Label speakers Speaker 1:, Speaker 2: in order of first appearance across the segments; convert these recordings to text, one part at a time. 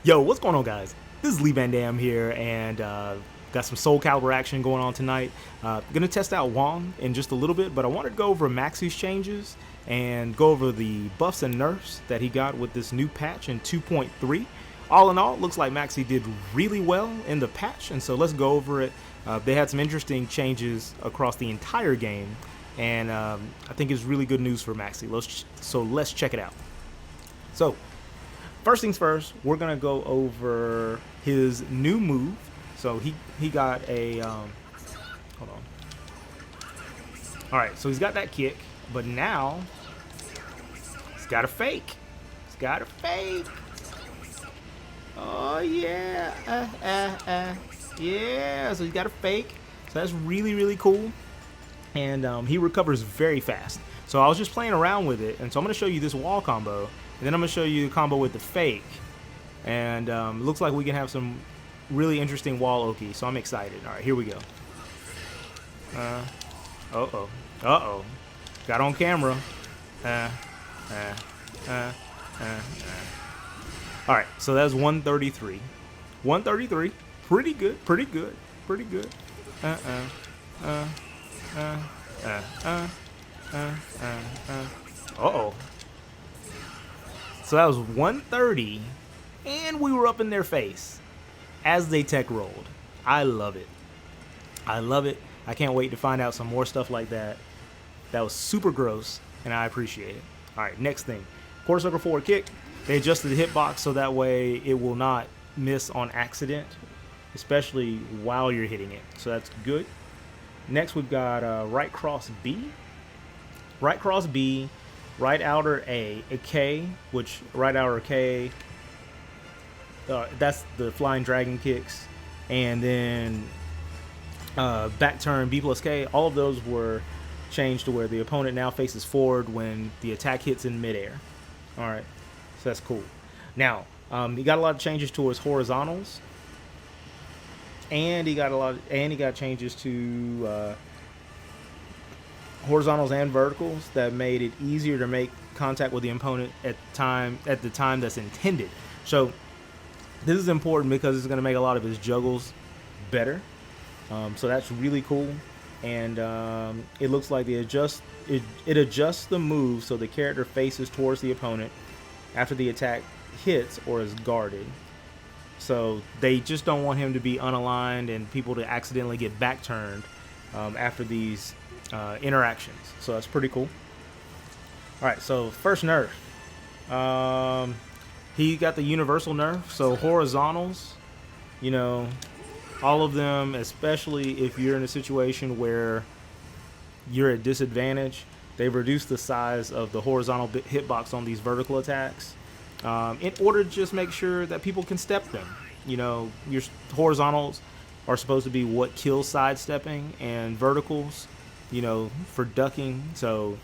Speaker 1: Yo, what's going on, guys? This is Lee Van Dam here, and got some Soul Calibur action going on tonight. Gonna test out Wong in just a little bit, but I wanted to go over Maxi's changes and go over the buffs and nerfs that he got with this new patch in 2.3. All in all, it looks like Maxi did really well in the patch, and so let's go over it. They had some interesting changes across the entire game, and I think it's really good news for Maxi. Let's check it out. So, first things first, we're gonna go over his new move. So he got a hold on. All right, so he's got that kick, but now he's got a fake. He's got a fake. Oh yeah, yeah. So he's got a fake. So that's really cool, and he recovers very fast. So I was just playing around with it, and so I'm gonna show you this wall combo. And then I'm going to show you the combo with the fake. And it looks like we can have some really interesting wall Oki. So I'm excited. All right, here we go. Uh-oh. Uh-oh. Got on camera. All right, so that's 133. 133. Pretty good. Pretty good. Pretty good. Uh-oh. So that was 130, and we were up in their face as they tech rolled. I love it. I love it. I can't wait to find out some more stuff like that. That was super gross, and I appreciate it. All right, next thing. Quarter circle forward kick. They adjusted the hitbox so that way it will not miss on accident, especially while you're hitting it. So that's good. Next, we've got right cross B. Right cross B. Right outer a K, which right outer K, that's the flying dragon kicks, and then back turn B plus K. All of those were changed to where the opponent now faces forward when the attack hits in midair. All right, so that's cool. Now he got a lot of changes to his horizontals, and he got changes to horizontals and verticals that made it easier to make contact with the opponent at the time that's intended. So this is important because it's going to make a lot of his juggles better. So that's really cool, and it looks like it adjusts the move so the character faces towards the opponent after the attack hits or is guarded. So they just don't want him to be unaligned and people to accidentally get back turned after these interactions. So that's pretty cool. All right, so first nerf, he got the universal nerf. So horizontals, all of them, especially if you're in a situation where you're at disadvantage, they've reduced the size of the horizontal hitbox on these vertical attacks in order to just make sure that people can step them. Your horizontals are supposed to be what kills sidestepping, and verticals for ducking. So,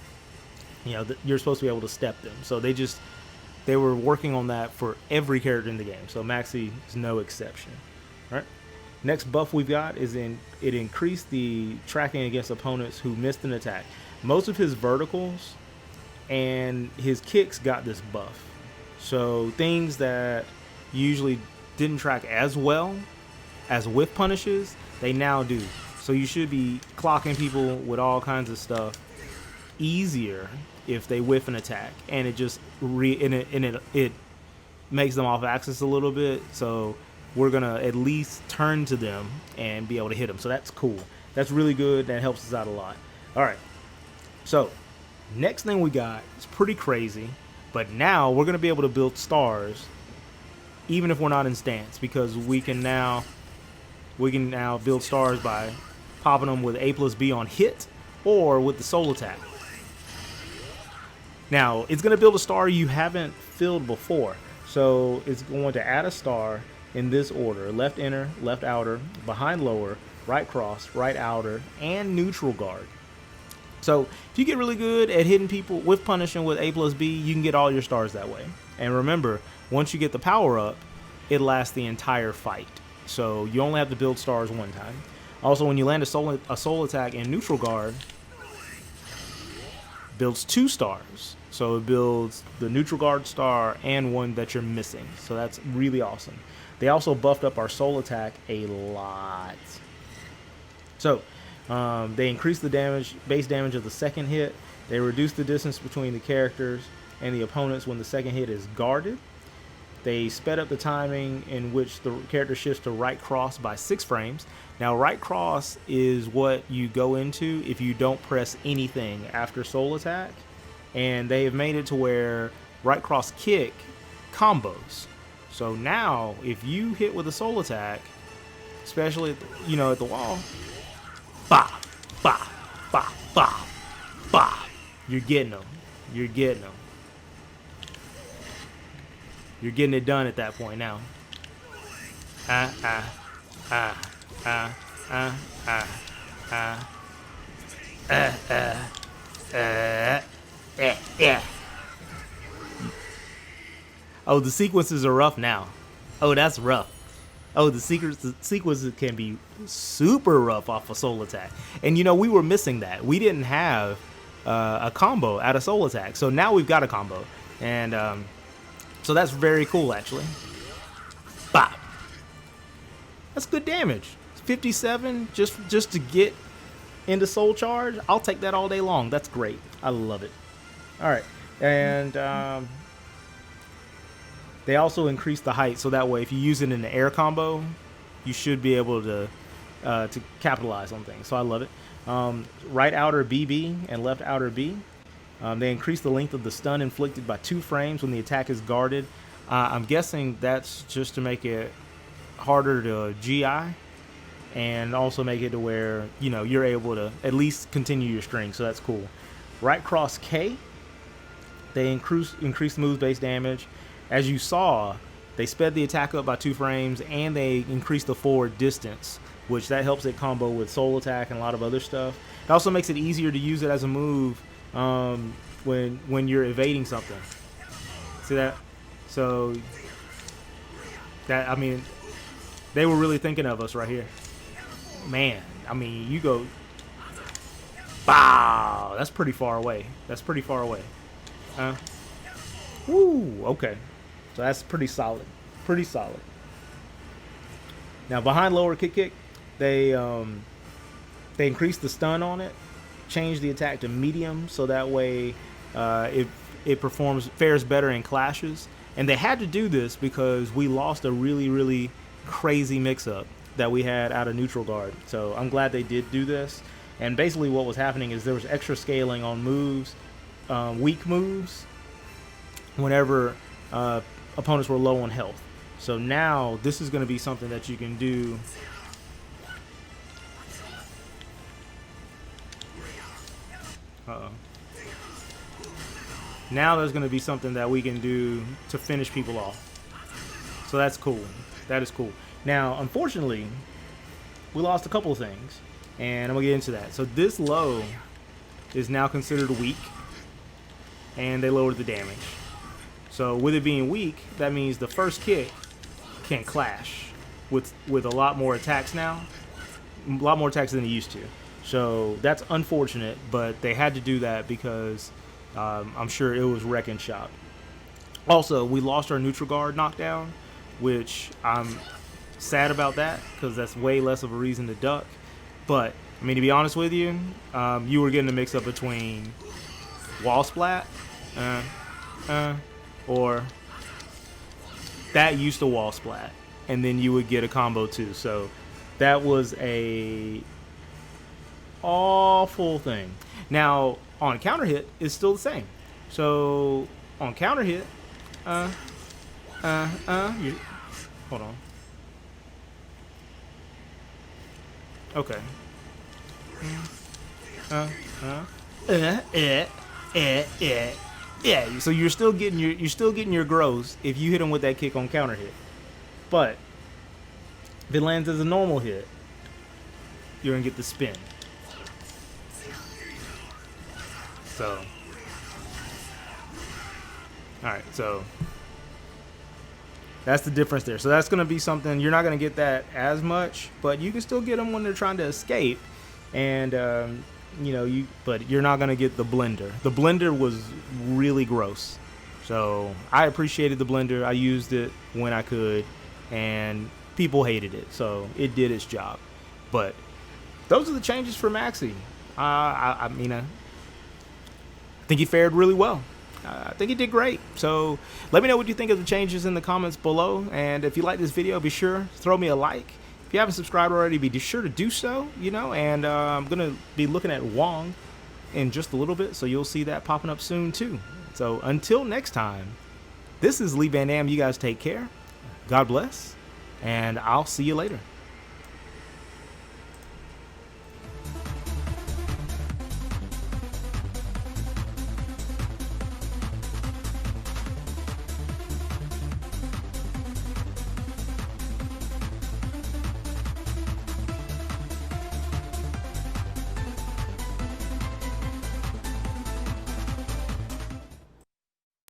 Speaker 1: you're supposed to be able to step them. So they were working on that for every character in the game. So Maxi is no exception. All right. Next buff we've got is it increased the tracking against opponents who missed an attack. Most of his verticals and his kicks got this buff. So things that usually didn't track as well as whiff punishes, they now do. So you should be clocking people with all kinds of stuff easier if they whiff an attack, and it just it makes them off axis a little bit. So we're gonna at least turn to them and be able to hit them. So that's cool. That's really good. That helps us out a lot. All right. So next thing we got is pretty crazy, but now we're gonna be able to build stars even if we're not in stance, because we can now build stars by popping them with A plus B on hit or with the soul attack. Now, it's going to build a star you haven't filled before. So it's going to add a star in this order: left inner, left outer, behind lower, right cross, right outer, and neutral guard. So if you get really good at hitting people with punishing with A plus B, you can get all your stars that way. And remember, once you get the power up, it lasts the entire fight. So you only have to build stars one time. Also, when you land a soul attack in neutral guard, builds 2 stars. So it builds the neutral guard star and one that you're missing. So that's really awesome. They also buffed up our soul attack a lot. So they increased the base damage of the second hit. They reduced the distance between the characters and the opponents when the second hit is guarded. They sped up the timing in which the character shifts to right cross by 6 frames. Now, right cross is what you go into if you don't press anything after soul attack. And they have made it to where right cross kick combos. So now, if you hit with a soul attack, especially at the wall, bah, bah, bah, bah, bah, you're getting them. You're getting them. You're getting it done at that point now. Oh, the sequences are rough now. Oh, that's rough. Oh, the sequences can be super rough off a soul attack. And we were missing that. We didn't have a combo at a soul attack. So now we've got a combo. And so that's very cool, actually. Bop. That's good damage. 57 just to get into soul charge. I'll take that all day long. That's great. I love it. All right. And they also increased the height, so that way if you use it in the air combo, you should be able to capitalize on things. So I love it. Right outer BB and left outer B. They increased the length of the stun inflicted by 2 frames when the attack is guarded. I'm guessing that's just to make it harder to GI and also make it to where you're able to at least continue your string. So that's cool. Right cross K. They increased move base damage. As you saw, they sped the attack up by 2 frames and they increased the forward distance, which that helps it combo with soul attack and a lot of other stuff. It also makes it easier to use it as a move when you're evading something. See that? So that, they were really thinking of us right here. Man, you go, wow, that's pretty far away. That's pretty far away. Woo, okay. So that's pretty solid. Pretty solid. Now behind lower kick, they increased the stun on it, changed the attack to medium, so that way it fares better in clashes. And they had to do this because we lost a really, really crazy mix-up that we had out of neutral guard. So I'm glad they did do this. And basically what was happening is there was extra scaling on moves, weak moves, whenever opponents were low on health. So now this is going to be something that you can do. Now there's going to be something that we can do to finish people off. So that's cool. That is cool. Now, unfortunately, we lost a couple of things, and I'm going to get into that. So this low is now considered weak, and they lowered the damage. So with it being weak, that means the first kick can clash with a lot more attacks now. A lot more attacks than they used to. So that's unfortunate, but they had to do that because I'm sure it was wrecking shop. Also, we lost our neutral guard knockdown, which I'm sad about that because that's way less of a reason to duck. But, to be honest with you, you were getting a mix-up between wall splat, or that used to wall splat, and then you would get a combo too. So that was a awful thing. Now on counter hit, it's still the same. So on counter hit, hold on. Okay. Yeah, so you're still getting your gross if you hit him with that kick on counter hit. But if it lands as a normal hit, you're gonna get the spin. So, all right, so that's the difference there. So that's gonna be something you're not gonna get that as much, but you can still get them when they're trying to escape. And but you're not gonna get the blender. The blender was really gross. So I appreciated the blender. I used it when I could, and people hated it. So it did its job. But those are the changes for Maxi. I think he fared really well. I think he did great. So let me know what you think of the changes in the comments below. And if you like this video, be sure to throw me a like. If you haven't subscribed already, be sure to do so, and I'm going to be looking at Wong in just a little bit. So you'll see that popping up soon too. So until next time, this is Lee Van Dam. You guys take care. God bless. And I'll see you later.